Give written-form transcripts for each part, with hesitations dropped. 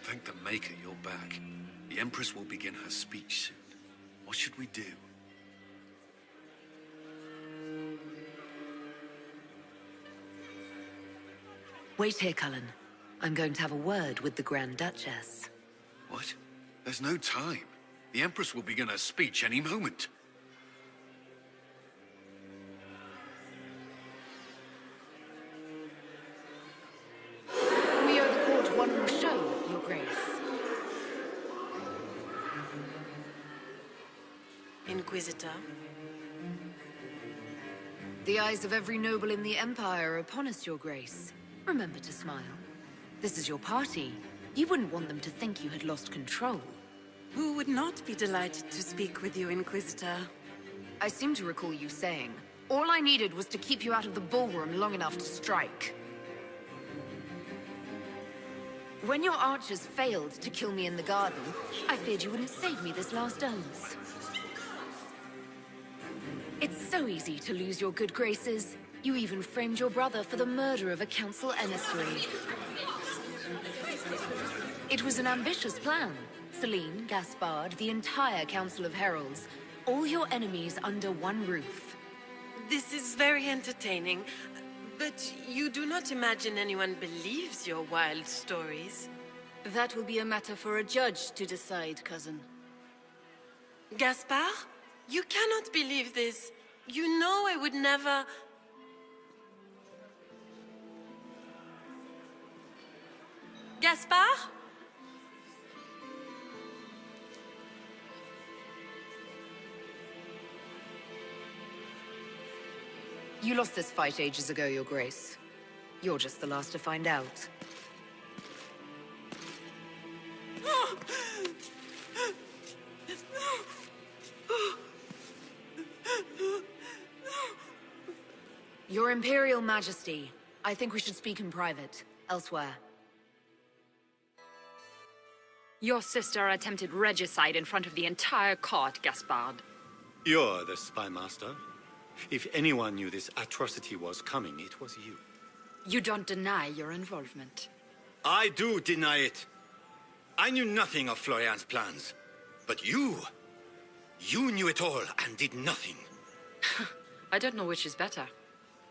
Thank the Maker you're back. The Empress will begin her speech soon. What should we do? Wait here, Cullen. I'm going to have a word with the Grand Duchess. What? There's no time. The Empress will begin her speech any moment. We owe the court one more show, Your Grace. Inquisitor. The eyes of every noble in the Empire are upon us, Your Grace. Remember to smile. This is your party. You wouldn't want them to think you had lost control. Who would not be delighted to speak with you, Inquisitor? I seem to recall you saying, all I needed was to keep you out of the ballroom long enough to strike. When your archers failed to kill me in the garden, I feared you wouldn't save me this last dance. It's so easy to lose your good graces. You even framed your brother for the murder of a council emissary. It was an ambitious plan. Celine, Gaspard, the entire Council of Heralds, all your enemies under one roof. This is very entertaining, but you do not imagine anyone believes your wild stories. That will be a matter for a judge to decide, cousin. Gaspard? You cannot believe this. You know I would never... Gaspard? You lost this fight ages ago, Your Grace. You're just the last to find out. Your Imperial Majesty, I think we should speak in private, elsewhere. Your sister attempted regicide in front of the entire court, Gaspard. You're the spy master. If anyone knew this atrocity was coming, it was you. You don't deny your involvement. I do deny it. I knew nothing of Florian's plans. But you knew it all and did nothing. I don't know which is better.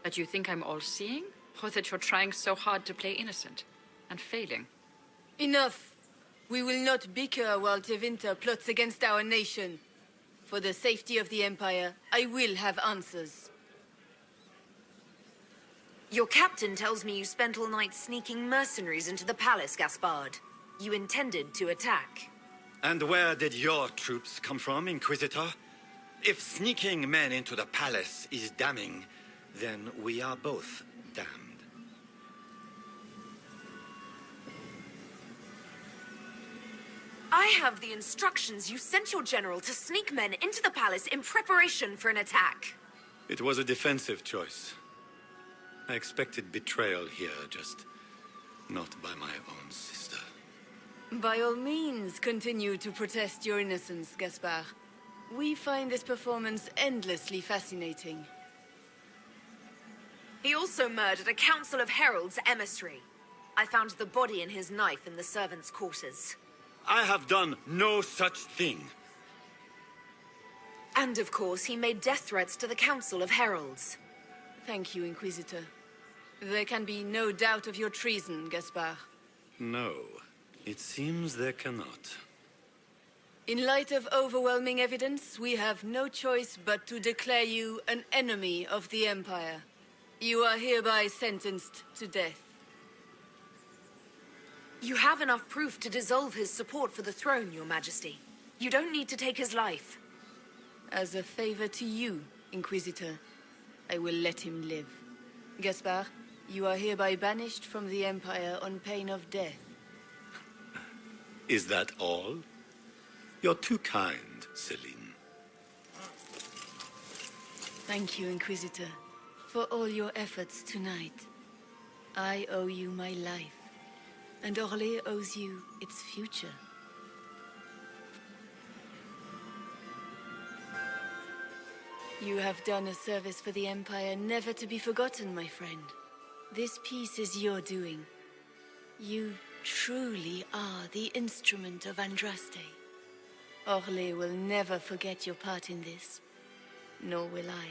That you think I'm all-seeing, or that you're trying so hard to play innocent and failing. Enough! We will not bicker while Tevinter plots against our nation. For the safety of the Empire, I will have answers. Your captain tells me you spent all night sneaking mercenaries into the palace, Gaspard. You intended to attack. And where did your troops come from, Inquisitor? If sneaking men into the palace is damning, then we are both damned. I have the instructions. You sent your general to sneak men into the palace in preparation for an attack. It was a defensive choice. I expected betrayal here, just not by my own sister. By all means, continue to protest your innocence, Gaspard. We find this performance endlessly fascinating. He also murdered a Council of Heralds emissary. I found the body and his knife in the servants' quarters. I have done no such thing. And of course, he made death threats to the Council of Heralds. Thank you, Inquisitor. There can be no doubt of your treason, Gaspard. No, it seems there cannot. In light of overwhelming evidence, we have no choice but to declare you an enemy of the Empire. You are hereby sentenced to death. You have enough proof to dissolve his support for the throne, Your Majesty. You don't need to take his life. As a favor to you, Inquisitor, I will let him live. Gaspard, you are hereby banished from the Empire on pain of death. Is that all? You're too kind, Celine. Thank you, Inquisitor, for all your efforts tonight. I owe you my life. And Orlais owes you its future. You have done a service for the Empire never to be forgotten, my friend. This piece is your doing. You truly are the instrument of Andraste. Orlais will never forget your part in this, nor will I.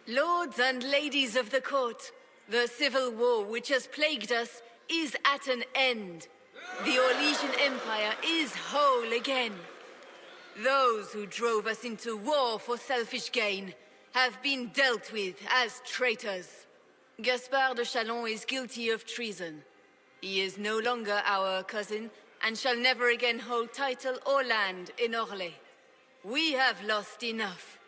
Lords and ladies of the court, the civil war which has plagued us is at an end. The Orlesian Empire is whole again. Those who drove us into war for selfish gain have been dealt with as traitors. Gaspard de Chalon is guilty of treason. He is no longer our cousin and shall never again hold title or land in Orlais. We have lost enough.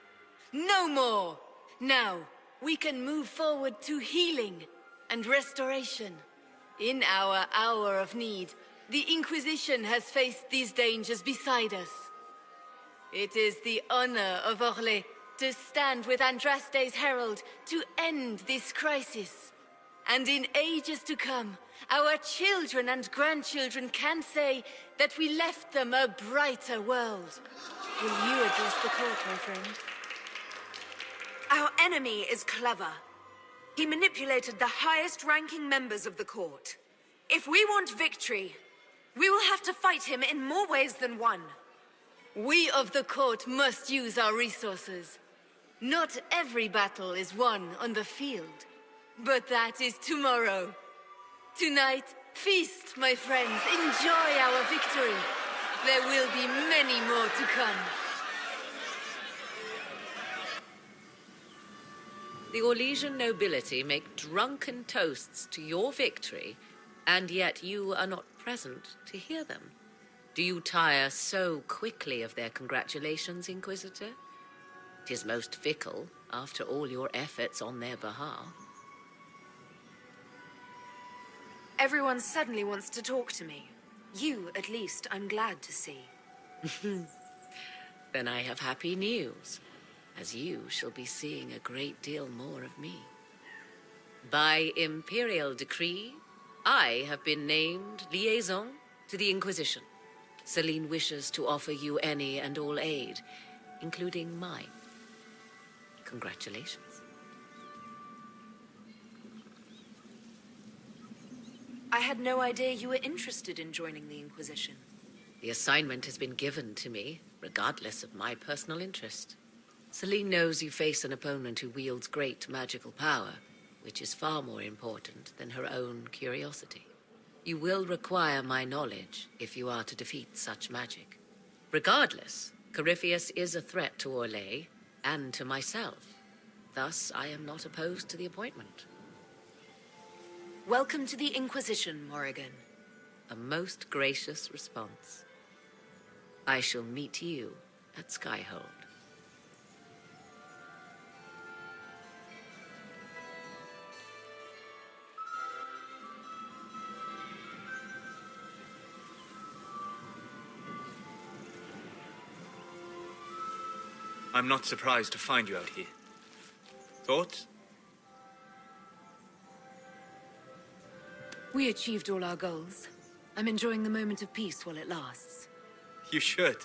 No more! Now, we can move forward to healing and restoration. In our hour of need, the Inquisition has faced these dangers beside us. It is the honor of Orlais to stand with Andraste's herald to end this crisis. And in ages to come, our children and grandchildren can say that we left them a brighter world. Will you address the court, my friend? Our enemy is clever. He manipulated the highest-ranking members of the court. If we want victory, we will have to fight him in more ways than one. We of the court must use our resources. Not every battle is won on the field, but that is tomorrow. Tonight, feast, my friends. Enjoy our victory. There will be many more to come. The Orlesian nobility make drunken toasts to your victory, and yet you are not present to hear them. Do you tire so quickly of their congratulations, Inquisitor? 'Tis most fickle, after all your efforts on their behalf. Everyone suddenly wants to talk to me. You, at least, I'm glad to see. Then I have happy news, as you shall be seeing a great deal more of me. By imperial decree, I have been named liaison to the Inquisition. Celine wishes to offer you any and all aid, including mine. Congratulations. I had no idea you were interested in joining the Inquisition. The assignment has been given to me, regardless of my personal interest. Celine knows you face an opponent who wields great magical power, which is far more important than her own curiosity. You will require my knowledge if you are to defeat such magic. Regardless, Corypheus is a threat to Orlais and to myself. Thus, I am not opposed to the appointment. Welcome to the Inquisition, Morrigan. A most gracious response. I shall meet you at Skyhold. I'm not surprised to find you out here. Thoughts? We achieved all our goals. I'm enjoying the moment of peace while it lasts. You should.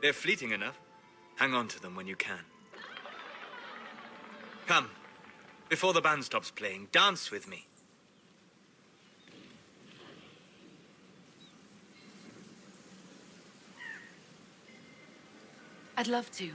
They're fleeting enough. Hang on to them when you can. Come. Before the band stops playing, dance with me. I'd love to.